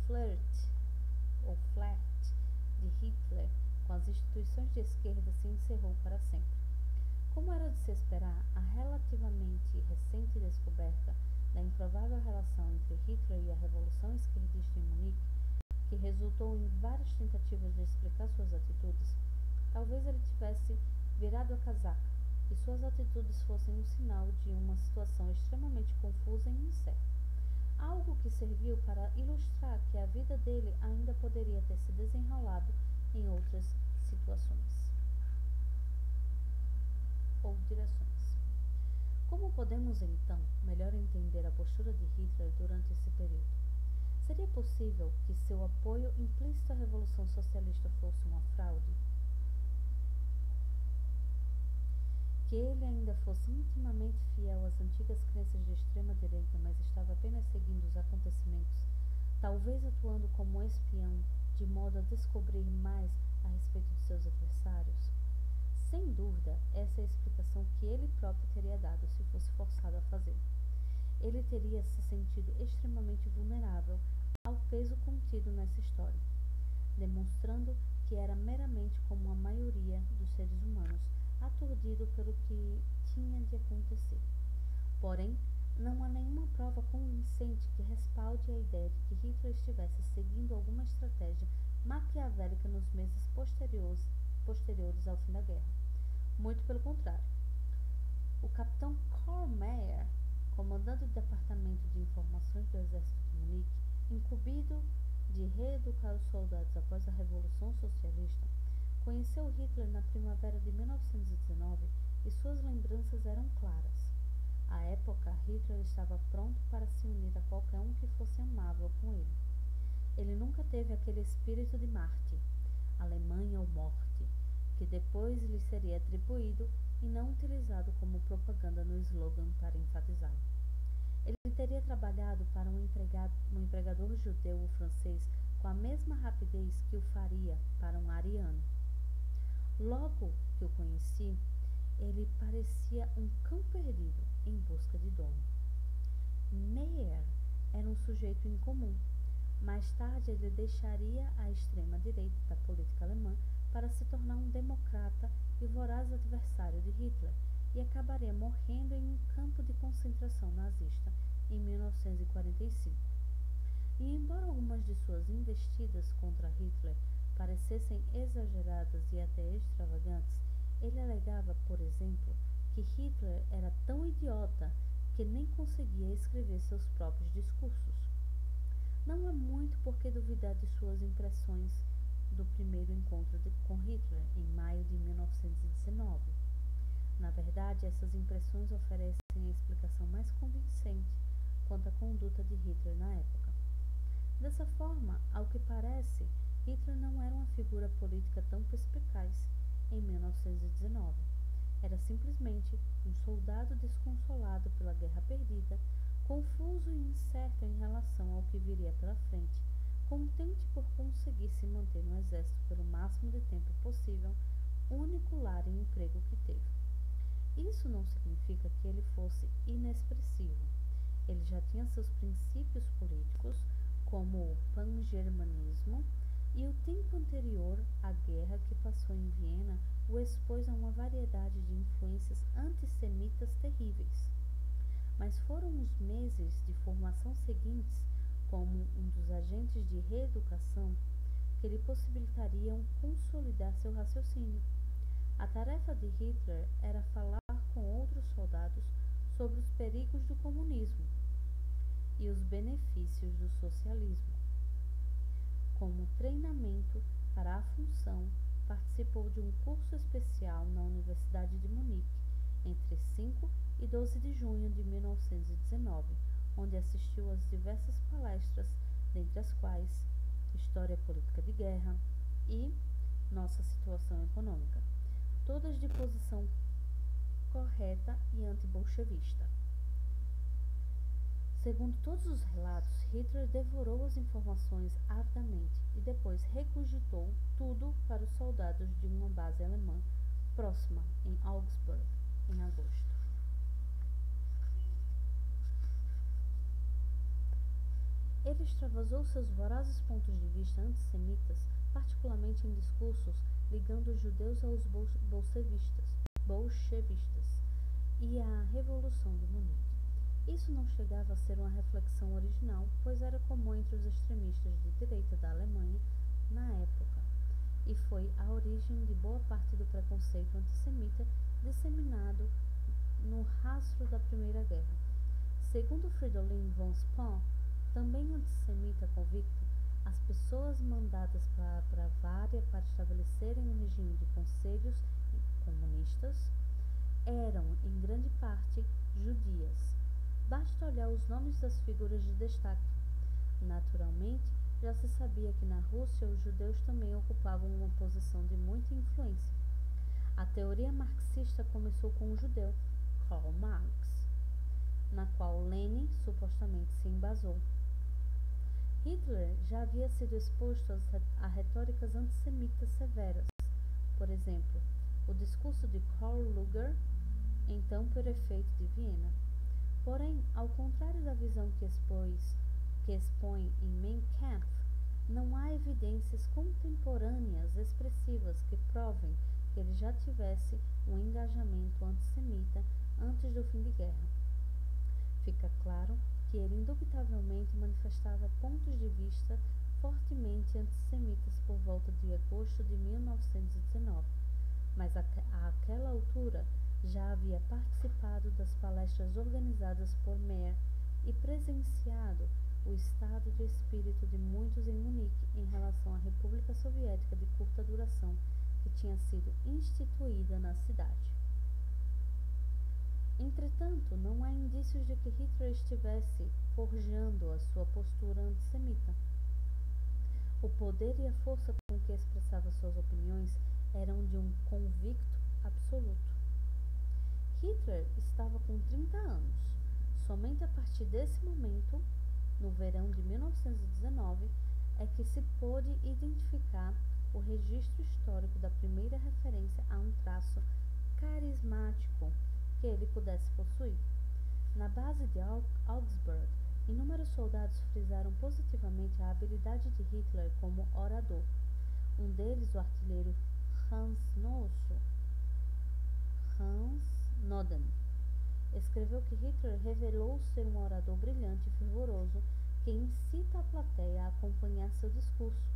flerte de Hitler com as instituições de esquerda se encerrou para sempre. Como era de se esperar, a relativamente recente descoberta da improvável relação entre Hitler e a Revolução Esquerdista em Munique, que resultou em várias tentativas de explicar suas atitudes, talvez ele tivesse virado a casaca e suas atitudes fossem um sinal de uma situação extremamente confusa e incerta. Algo que serviu para ilustrar que a vida dele ainda poderia ter se desenrolado em outras situações ou direções. Como podemos, então, melhor entender a postura de Hitler durante esse período? Seria possível que seu apoio implícito à Revolução Socialista fosse uma fraude? Que ele ainda fosse intimamente fiel às antigas crenças de extrema-direita, mas estava apenas seguindo os acontecimentos, talvez atuando como um espião, de modo a descobrir mais a respeito de seus adversários? Sem dúvida, essa é a explicação que ele próprio teria dado se fosse forçado a fazer. Ele teria se sentido extremamente vulnerável ao peso contido nessa história, demonstrando que era meramente como a maioria dos seres humanos, aturdido pelo que tinha de acontecer. Porém, não há nenhuma prova convincente que respalde a ideia de que Hitler estivesse seguindo alguma estratégia maquiavélica nos meses posteriores ao fim da guerra. Muito pelo contrário. O capitão Karl Mayer, comandante do Departamento de Informações do Exército de Munique, incumbido de reeducar os soldados após a Revolução Socialista, conheceu Hitler na primavera de 1919 e suas lembranças eram claras. À época, Hitler estava pronto para se unir a qualquer um que fosse amável com ele. Ele nunca teve aquele espírito de Marte, Alemanha ou morte, que depois lhe seria atribuído e não utilizado como propaganda no slogan para enfatizá-lo. Ele teria trabalhado para um empregador judeu ou francês com a mesma rapidez que o faria para um ariano. Logo que o conheci, ele parecia um cão perdido em busca de dono. Meyer era um sujeito incomum. Mais tarde, ele deixaria a extrema-direita da política alemã para se tornar um democrata e voraz adversário de Hitler, e acabaria morrendo em um campo de concentração nazista em 1945. E embora algumas de suas investidas contra Hitler parecessem exageradas e até extravagantes, ele alegava, por exemplo, que Hitler era tão idiota que nem conseguia escrever seus próprios discursos. Não há muito por que duvidar de suas impressões do primeiro encontro com Hitler, em maio de 1919. Na verdade, essas impressões oferecem a explicação mais convincente quanto à conduta de Hitler na época. Dessa forma, ao que parece, Hitler não era uma figura política tão perspicaz em 1919. Era simplesmente um soldado desconsolado pela guerra perdida, confuso e incerto em relação ao que viria pela frente, contente por conseguir se manter no exército pelo máximo de tempo possível, único lar e emprego que teve. Isso não significa que ele fosse inexpressivo. Ele já tinha seus princípios políticos, como o pangermanismo, e o tempo anterior à guerra que passou em Viena o expôs a uma variedade de influências antissemitas terríveis. Mas foram os meses de formação seguintes, como um dos agentes de reeducação, que lhe possibilitariam consolidar seu raciocínio. A tarefa de Hitler era falar com outros soldados sobre os perigos do comunismo e os benefícios do socialismo. Como treinamento para a função, participou de um curso especial na Universidade de Munique entre 5 e 12 de junho de 1919, onde assistiu às diversas palestras, dentre as quais História Política de Guerra e Nossa Situação Econômica, todas de posição correta e antibolchevista. Segundo todos os relatos, Hitler devorou as informações avidamente e depois regurgitou tudo para os soldados de uma base alemã próxima, em Augsburg, em agosto. Ele extravasou seus vorazes pontos de vista antissemitas, particularmente em discursos ligando os judeus aos bolchevistas e à Revolução de Munique. Isso não chegava a ser uma reflexão original, pois era comum entre os extremistas de direita da Alemanha na época, e foi a origem de boa parte do preconceito antissemita disseminado no rastro da Primeira Guerra. Segundo Fridolin von Spahn, também antissemita convicto, as pessoas mandadas para Bavária para estabelecerem um regime de conselhos comunistas eram, em grande parte, judias. Basta olhar os nomes das figuras de destaque. Naturalmente, já se sabia que na Rússia os judeus também ocupavam uma posição de muita influência. A teoria marxista começou com um judeu, Karl Marx, na qual Lenin supostamente se embasou. Hitler já havia sido exposto a retóricas antissemitas severas. Por exemplo, o discurso de Karl Lueger, então prefeito de Viena. Porém, ao contrário da visão que expõe em Mein Kampf, não há evidências contemporâneas expressivas que provem que ele já tivesse um engajamento antissemita antes do fim de guerra. Fica claro que ele indubitavelmente manifestava pontos de vista fortemente antissemitas por volta de agosto de 1919, mas àquela altura já havia participado das palestras organizadas por Meyer e presenciado o estado de espírito de muitos em Munique em relação à República Soviética de curta duração que tinha sido instituída na cidade. Entretanto, não há indícios de que Hitler estivesse forjando a sua postura antissemita. O poder e a força com que expressava suas opiniões eram de um convicto absoluto. Hitler estava com 30 anos. Somente a partir desse momento, no verão de 1919, é que se pôde identificar o registro histórico da primeira referência a um traço carismático que ele pudesse possuir. Na base de Augsburg, inúmeros soldados frisaram positivamente a habilidade de Hitler como orador. Um deles, o artilheiro Hans Noden, escreveu que Hitler revelou ser um orador brilhante e fervoroso que incita a plateia a acompanhar seu discurso.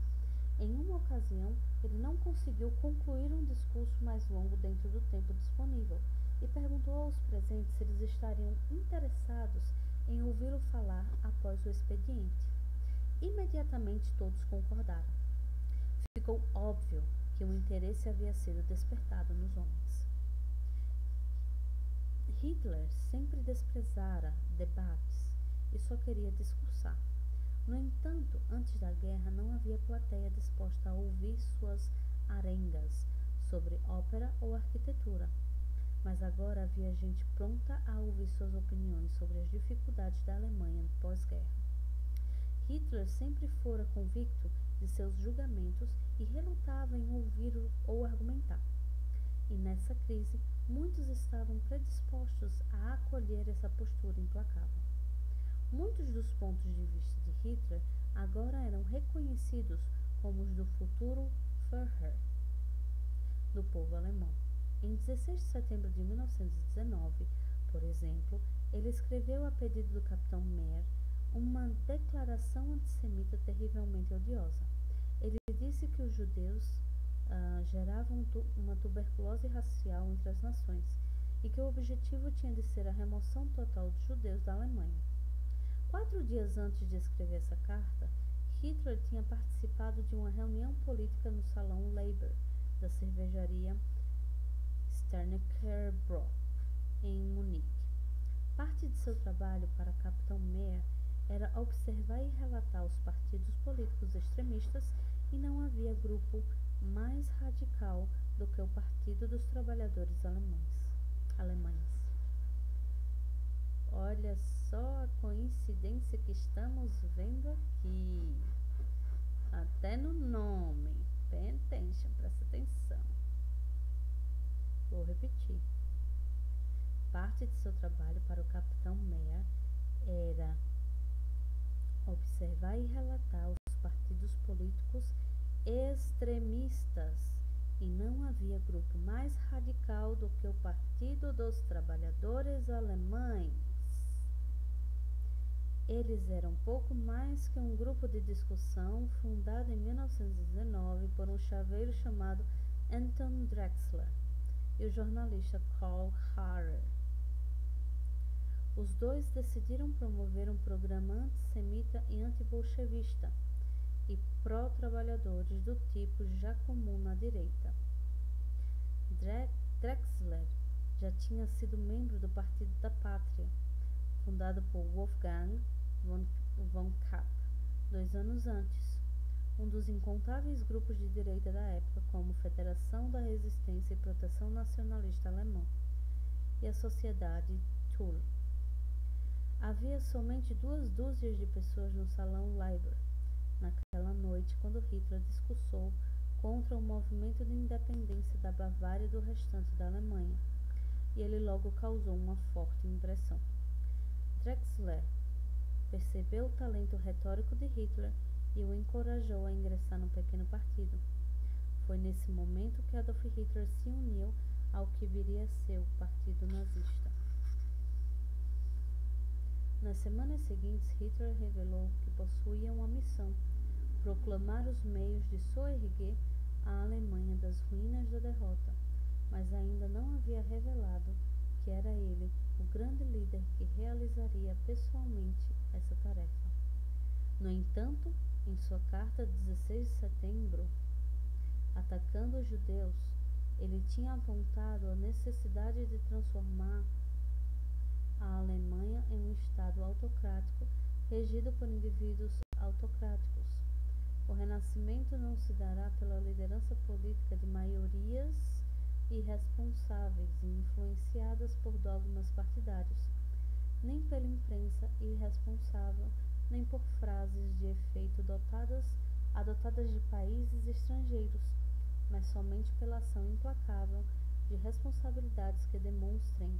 Em uma ocasião, ele não conseguiu concluir um discurso mais longo dentro do tempo disponível e perguntou aos presentes se eles estariam interessados em ouvi-lo falar após o expediente. Imediatamente todos concordaram. Ficou óbvio que o interesse havia sido despertado nos homens. Hitler sempre desprezara debates e só queria discursar. No entanto, antes da guerra não havia plateia disposta a ouvir suas arengas sobre ópera ou arquitetura. Mas agora havia gente pronta a ouvir suas opiniões sobre as dificuldades da Alemanha pós-guerra. Hitler sempre fora convicto de seus julgamentos e relutava em ouvir ou argumentar. E nessa crise, muitos estavam predispostos a acolher essa postura implacável. Muitos dos pontos de vista de Hitler agora eram reconhecidos como os do futuro Führer do povo alemão. Em 16 de setembro de 1919, por exemplo, ele escreveu a pedido do capitão Meyer uma declaração antissemita terrivelmente odiosa. Ele disse que os judeus geravam uma tuberculose racial entre as nações e que o objetivo tinha de ser a remoção total dos judeus da Alemanha. 4 dias antes de escrever essa carta, Hitler tinha participado de uma reunião política no salão Laber da cervejaria Sternecker-Bro, em Munique. Parte de seu trabalho para Capitão Meyer era observar e relatar os partidos políticos extremistas e não havia grupo mais radical do que o Partido dos Trabalhadores Alemães. Olha só a coincidência que estamos vendo aqui. Até no nome. Pay attention, presta atenção. Vou repetir. Parte de seu trabalho para o capitão Meyer era observar e relatar os partidos políticos extremistas, e não havia grupo mais radical do que o Partido dos Trabalhadores Alemães. Eles eram pouco mais que um grupo de discussão fundado em 1919 por um chaveiro chamado Anton Drexler e o jornalista Karl Harrer. Os dois decidiram promover um programa antissemita e antibolchevista e pró-trabalhadores do tipo já comum na direita. Drexler já tinha sido membro do Partido da Pátria, fundado por Wolfgang von Kapp 2 anos antes, um dos incontáveis grupos de direita da época, como Federação da Resistência e Proteção Nacionalista Alemã e a Sociedade Thule. Havia somente 2 dúzias de pessoas no salão Laber naquela noite quando Hitler discursou contra o movimento de independência da Bavária e do restante da Alemanha, e ele logo causou uma forte impressão. Drexler percebeu o talento retórico de Hitler e o encorajou a ingressar no pequeno partido. Foi nesse momento que Adolf Hitler se uniu ao que viria a ser o Partido Nazista. Nas semanas seguintes, Hitler revelou que possuía uma missão: proclamar os meios de soerguer a Alemanha das ruínas da derrota, mas ainda não havia revelado que era ele o grande líder que realizaria pessoalmente essa tarefa. No entanto, em sua carta de 16 de setembro, atacando os judeus, ele tinha apontado a necessidade de transformar a Alemanha em um estado autocrático regido por indivíduos autocráticos. O renascimento não se dará pela liderança política de maiorias irresponsáveis e influenciadas por dogmas partidários, nem pela imprensa irresponsável, nem por frases de efeito adotadas de países estrangeiros, mas somente pela ação implacável de responsabilidades que demonstrem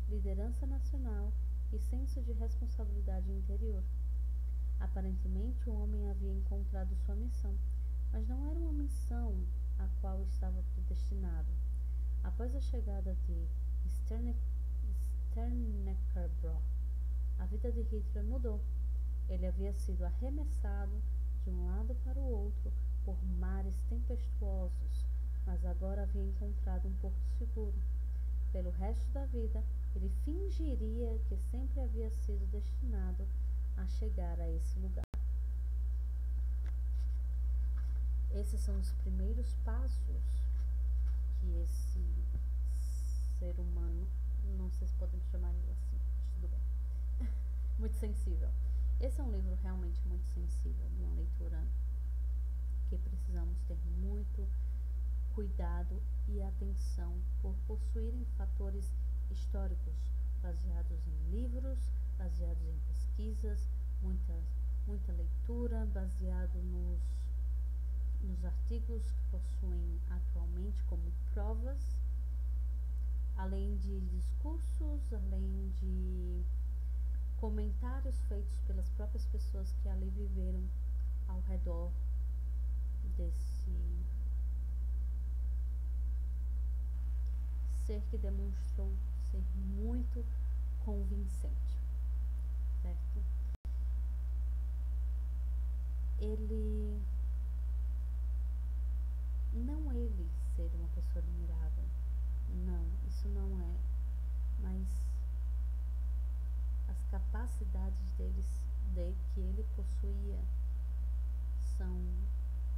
liderança nacional e senso de responsabilidade interior. Aparentemente, o homem havia encontrado sua missão, mas não era uma missão a qual estava predestinado. Após a chegada de Sterneckerbrock, a vida de Hitler mudou. Ele havia sido arremessado de um lado para o outro por mares tempestuosos, mas agora havia encontrado um porto seguro. Pelo resto da vida, ele fingiria que sempre havia sido destinado a chegar a esse lugar. Esses são os primeiros passos que esse ser humano, não sei se podemos chamar ele assim, tudo bem, muito sensível. Esse é um livro realmente muito sensível, uma leitura que precisamos ter muito cuidado e atenção por possuírem fatores históricos baseados em livros, baseados em pesquisas, muita leitura, baseado nos artigos que possuem atualmente como provas, além de discursos, além de comentários feitos pelas próprias pessoas que ali viveram ao redor desse ser que demonstrou ser muito convincente, certo? Ele ser uma pessoa admirável, não, isso não é, mas as capacidades que ele possuía são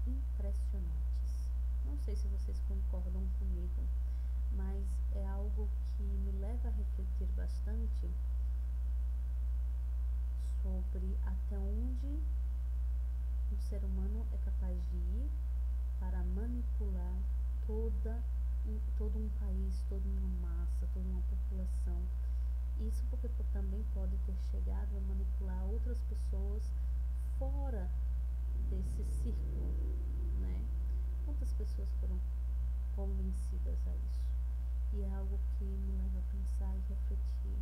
impressionantes. Não sei se vocês concordam comigo, mas é algo que me leva a refletir bastante sobre até onde um ser humano é capaz de ir para manipular todo um país, toda uma massa, toda uma população. Isso porque também pode ter chegado a manipular outras pessoas fora desse círculo, né? Quantas pessoas foram convencidas a isso? E é algo que me leva a pensar e refletir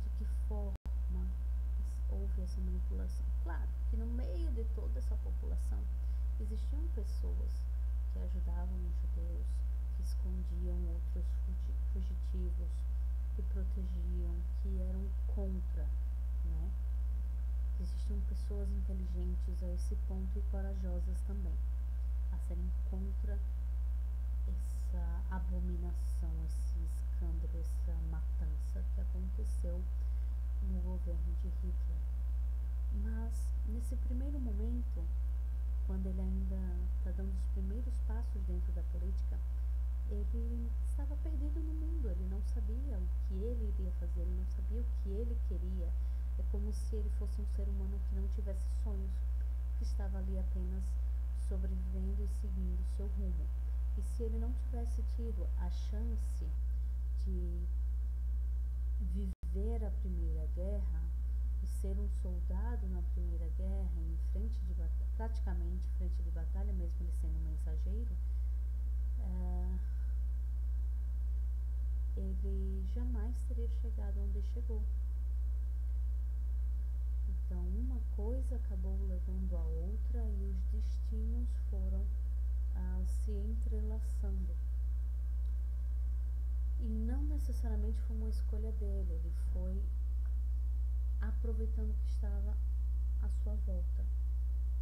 de que forma houve essa manipulação. Claro que no meio de toda essa população existiam pessoas que ajudavam os judeus, que escondiam outros fugitivos, que protegiam, que eram contra, né? Existiam pessoas inteligentes a esse ponto e corajosas também, a serem contra essa abominação, esse escândalo, essa matança que aconteceu no governo de Hitler. Mas, nesse primeiro momento, quando ele ainda está dando os primeiros passos dentro da política, ele estava perdido no mundo, ele não sabia o que ele iria fazer, ele não sabia o que ele queria. É como se ele fosse um ser humano que não tivesse sonhos, que estava ali apenas sobrevivendo e seguindo o seu rumo. E se ele não tivesse tido a chance de viver a Primeira Guerra e ser um soldado na Primeira Guerra, praticamente em frente de batalha, mesmo ele sendo um mensageiro, ele jamais teria chegado onde chegou. Então, uma coisa acabou levando a outra e os destinos foram se entrelaçando. E não necessariamente foi uma escolha dele, ele foi aproveitando o que estava à sua volta.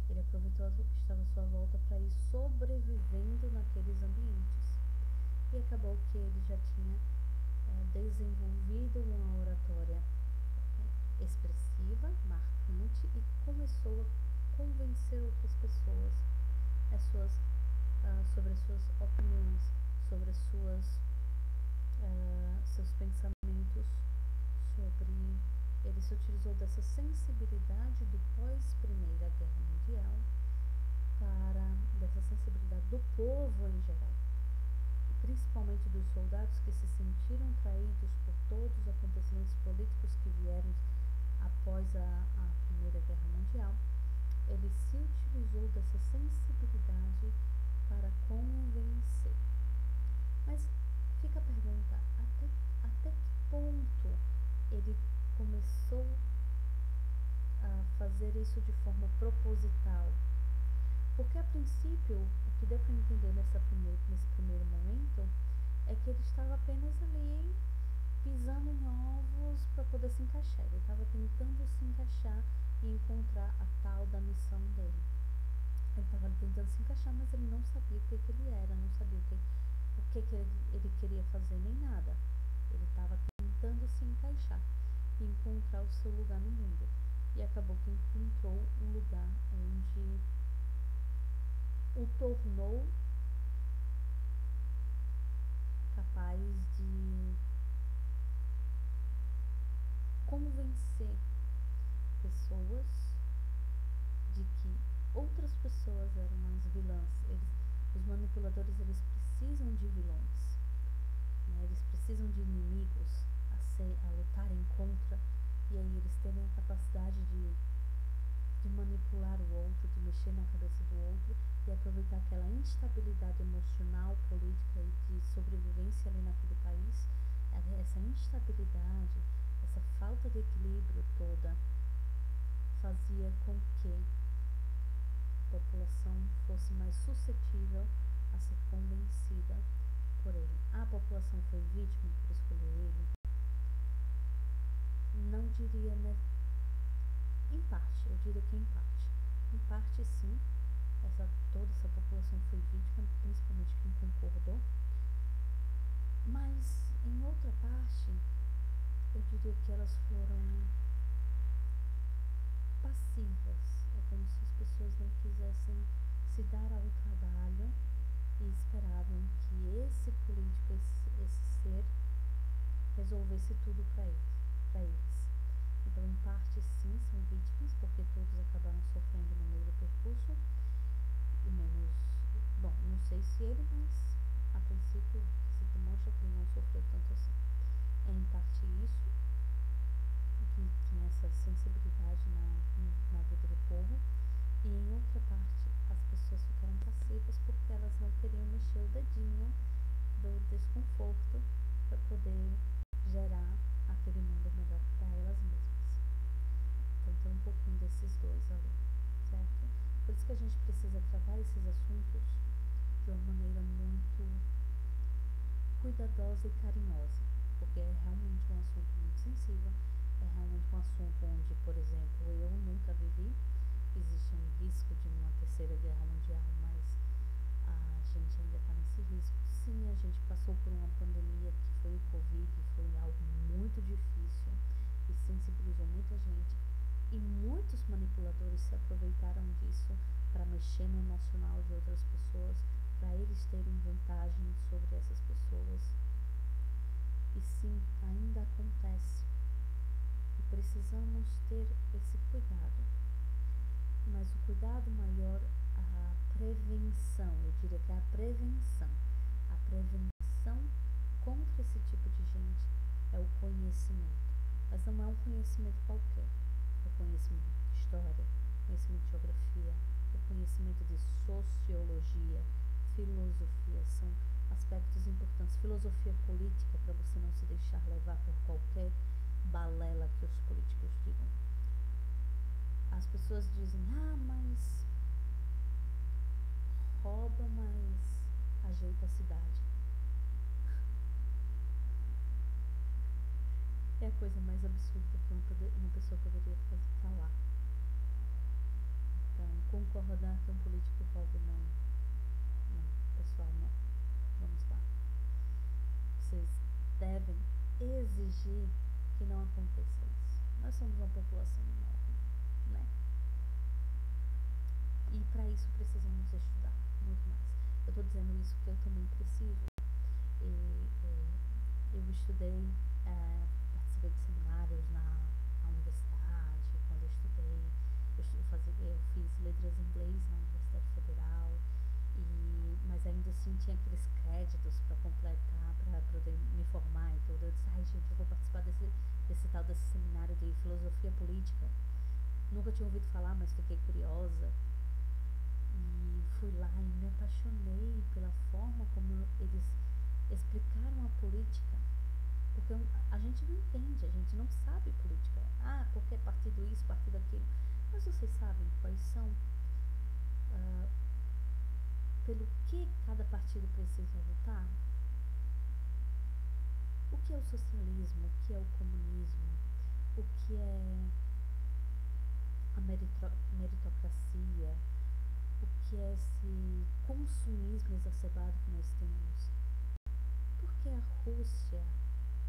Ele aproveitou o que estava à sua volta para ir sobrevivendo naqueles ambientes. E acabou que ele já tinha desenvolvido uma oratória expressiva, marcante, e começou a convencer outras pessoas sobre as suas opiniões, sobre seus pensamentos, estudos sobre... Ele se utilizou dessa sensibilidade do pós-Primeira Guerra Mundial, dessa sensibilidade do povo em geral, principalmente dos soldados que se sentiram traídos por todos os acontecimentos políticos que vieram após a Primeira Guerra Mundial. Ele se utilizou dessa sensibilidade para convencer. Mas fica a pergunta, até que ponto ele começou a fazer isso de forma proposital? Porque a princípio, o que deu para entender nesse primeiro momento é que ele estava apenas ali pisando em ovos para poder se encaixar. Ele estava tentando se encaixar e encontrar a tal da missão dele. Ele estava tentando se encaixar, mas ele não sabia o que ele era, não sabia o que ele queria fazer, nem nada. Ele estava tentando se encaixar e encontrar o seu lugar no mundo. E acabou que encontrou um lugar onde o tornou capaz de convencer pessoas de que outras pessoas eram as vilãs. Os manipuladores, eles precisam de vilões, né? Eles precisam de inimigos a lutarem contra, e aí eles terem a capacidade de manipular o outro, de mexer na cabeça do outro e aproveitar aquela instabilidade emocional, política e de sobrevivência ali naquele país. Essa instabilidade, essa falta de equilíbrio toda fazia com que a população fosse mais suscetível a ser convencida por ele. A população foi vítima por escolher ele? Não diria, né? Em parte, eu diria que em parte. Em parte, sim, toda essa população foi vítima, principalmente quem concordou. Mas, em outra parte, eu diria que elas foram passivas. É como se as pessoas não quisessem se dar ao trabalho e esperavam que esse político, esse ser, resolvesse tudo para eles. Então, em parte, sim, são vítimas, porque todos acabaram sofrendo no meio do percurso, e menos, bom, não sei se ele, mas a princípio se demonstra que ele não sofreu tanto assim. É em parte isso, que tinha essa sensibilidade na vida do povo, e em outra parte, as pessoas ficaram passivas porque elas não queriam mexer o dedinho do desconforto para poder gerar aquele mundo melhor para elas mesmas. Então tem um pouquinho desses dois ali, certo? Por isso que a gente precisa tratar esses assuntos de uma maneira muito cuidadosa e carinhosa, porque é realmente um assunto muito sensível, é realmente um assunto onde, por exemplo, eu nunca vivi, existe um risco de uma terceira guerra mundial, mas a gente ainda está nesse risco. Sim, a gente passou por uma pandemia que foi o Covid, foi algo muito difícil e sensibilizou muita gente, e muitos manipuladores se aproveitaram disso para mexer no emocional de outras pessoas, para eles terem vantagem sobre essas pessoas. E sim, ainda acontece, e precisamos ter esse cuidado, mas o cuidado maior, a prevenção, eu diria que é a prevenção contra esse tipo de gente é o conhecimento, mas não é um conhecimento qualquer, é o conhecimento de história, conhecimento de geografia, o conhecimento de sociologia, filosofia, são aspectos importantes, filosofia política, para você não se deixar levar por qualquer balela que os políticos digam. As pessoas dizem, mas rouba, mas ajeita a cidade. É a coisa mais absurda que uma pessoa poderia falar. Então, concordar que um político roube, não, pessoal, não. Vamos lá. Vocês devem exigir que não aconteça isso. Nós somos uma população enorme, né? E para isso precisamos estudar muito mais. Eu estou dizendo isso porque eu também preciso. Eu estudei participei de seminários na universidade, quando eu estudei, eu fiz letras em inglês na Universidade Federal, mas ainda assim tinha aqueles créditos para completar, para poder me formar e tudo. Eu disse, ai gente, eu vou participar desse seminário de filosofia política. Nunca tinha ouvido falar, mas fiquei curiosa. E fui lá e me apaixonei pela forma como eles explicaram a política. Porque a gente não entende, a gente não sabe política. Ah, porque é partido isso, partido aquilo. Mas vocês sabem quais são, pelo que cada partido precisa lutar? O que é o socialismo? O que é o comunismo? O que é a meritocracia? O que é esse consumismo exacerbado que nós temos? Por que a Rússia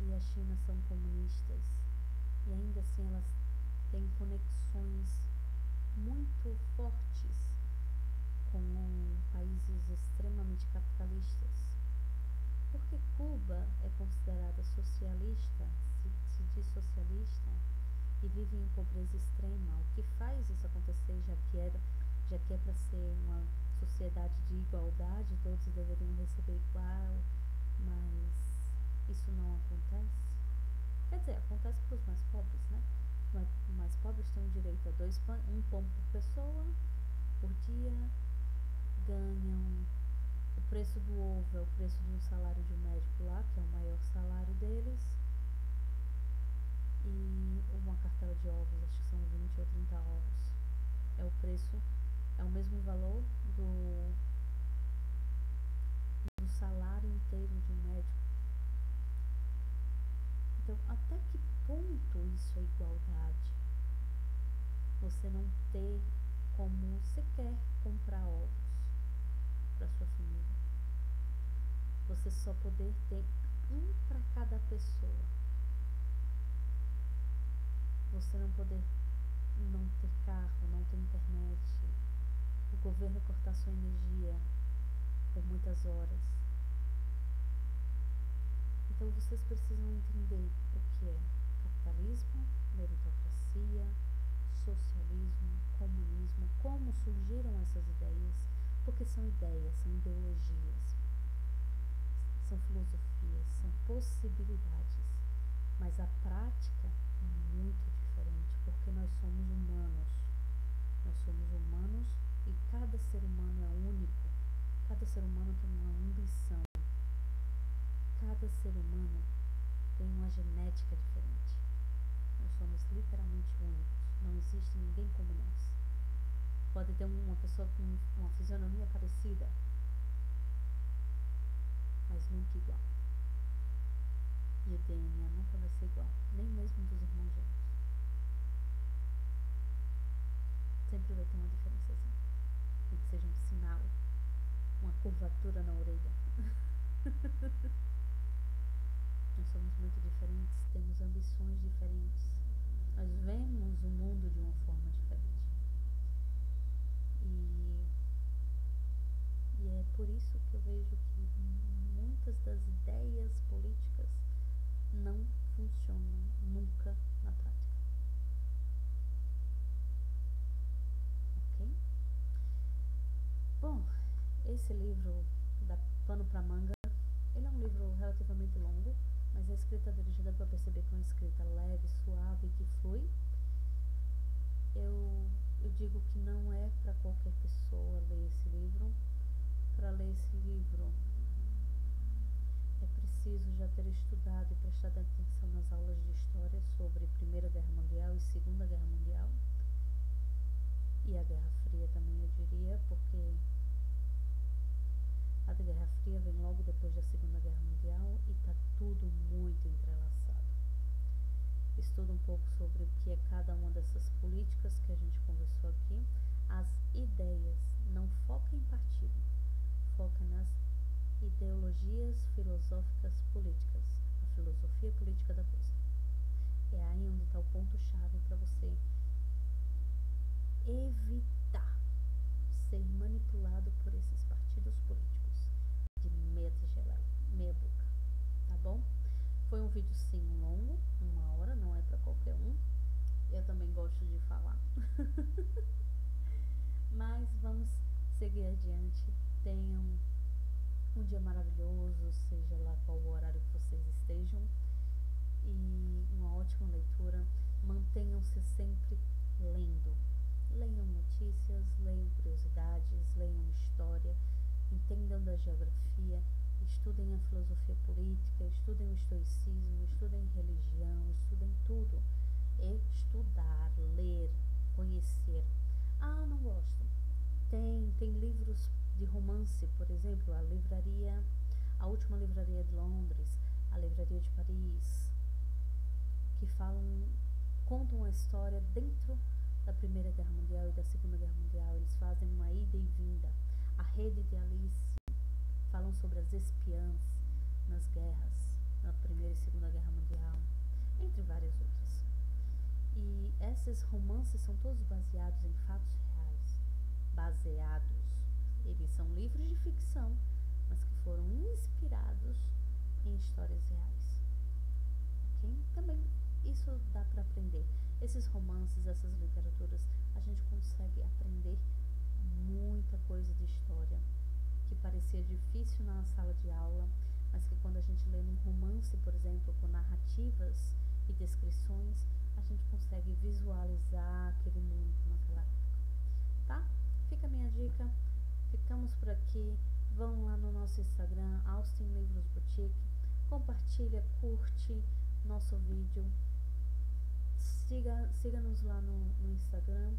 e a China são comunistas e ainda assim elas têm conexões muito fortes com países extremamente capitalistas? Porque Cuba é considerada socialista, se diz socialista, e vive em pobreza extrema. O que faz isso acontecer, já que é para ser uma sociedade de igualdade, todos deveriam receber igual, mas isso não acontece? Quer dizer, acontece para os mais pobres, né? Os mais pobres têm o direito a um pão por pessoa, por dia, ganham o preço do ovo, é o preço de um salário de um médico lá, que é o maior salário deles, e uma cartela de ovos, acho que são 20 ou 30 ovos. É o preço, é o mesmo valor do salário inteiro de um médico. Então, até que ponto isso é igualdade? Você não ter como sequer comprar ovos para sua família. Você só poder ter um para cada pessoa. Você não poder não ter carro, não ter internet. O governo cortar sua energia por muitas horas. Então vocês precisam entender o que é capitalismo, meritocracia, socialismo, comunismo, como surgiram essas ideias, porque são ideias, são ideologias, são filosofias, são possibilidades, mas a prática é muito diferente, porque nós somos humanos e cada ser humano é único, cada ser humano tem uma ambição, cada ser humano tem uma genética diferente. Nós somos literalmente únicos. Não existe ninguém como nós. Pode ter uma pessoa com uma fisionomia parecida, mas nunca igual. E o DNA nunca vai ser igual, nem mesmo dos irmãos gêmeos. Sempre vai ter uma diferençazinha. Nem que seja um sinal, uma curvatura na orelha. Nós somos muito diferentes, temos ambições diferentes. Nós vemos o mundo de uma forma diferente. E é por isso que eu vejo que muitas das ideias políticas não funcionam nunca na prática. Ok? Bom, esse livro dá pano pra manga. Ele é um livro relativamente longo, mas a escrita dele já dá pra perceber que é uma escrita leve, suave, que flui. Eu digo que não é para qualquer pessoa ler esse livro. Para ler esse livro é preciso já ter estudado e prestado atenção nas aulas de história sobre Primeira Guerra Mundial e Segunda Guerra Mundial. E a Guerra Fria também, eu diria, porque a Guerra Fria vem logo depois da Segunda Guerra Mundial e está tudo muito entrelaçado. Estuda um pouco sobre o que é cada uma dessas políticas que a gente conversou aqui. As ideias, não foca em partido, foca nas ideologias filosóficas políticas, a filosofia política da coisa. É aí onde está o ponto-chave para você evitar ser manipulado por esses partidos políticos de meia tigela, meia boca, tá bom? Foi um vídeo sim longo, 1 hora, não é para qualquer um. Eu também gosto de falar. Mas vamos seguir adiante. Tenham um dia maravilhoso, seja lá qual o horário que vocês estejam. E uma ótima leitura. Mantenham-se sempre lendo. Leiam notícias, leiam curiosidades, leiam história, entendam da geografia, estudem a filosofia política, estudem o estoicismo, estudem religião, estudem tudo. Estudar, ler, conhecer. Ah, não gosto. Tem livros de romance, por exemplo, a última livraria de Londres, a livraria de Paris, que contam a história dentro da Primeira Guerra Mundial e da Segunda Guerra Mundial. Eles fazem uma ida e vinda. A Rede de Alice falam sobre as espiãs nas guerras, na Primeira e Segunda Guerra Mundial, entre várias outras. E esses romances são todos baseados em fatos reais. Eles são livros de ficção, mas que foram inspirados em histórias reais. Ok? Também isso dá para aprender. Esses romances, essas literaturas, a gente consegue aprender muita coisa de história que parecia difícil na sala de aula, mas que quando a gente lê num romance, por exemplo, com narrativas e descrições, a gente consegue visualizar aquele mundo naquela época, tá? Fica a minha dica. Ficamos por aqui. Vão lá no nosso Instagram, Austin Livros Boutique. Compartilha, curte nosso vídeo. Siga-nos lá no Instagram.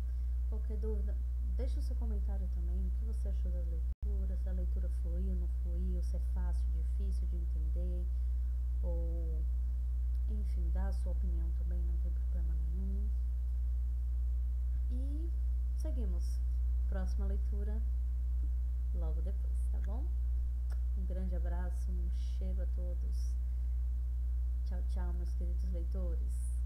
Qualquer dúvida, deixa o seu comentário também. O que você achou das leituras? Se a leitura fluiu, não fluiu? Se é fácil, difícil de entender? Ou, enfim, dá a sua opinião também, não tem problema nenhum. E seguimos. Próxima leitura logo depois, tá bom? Um grande abraço, um cheiro a todos. Tchau, tchau, meus queridos leitores.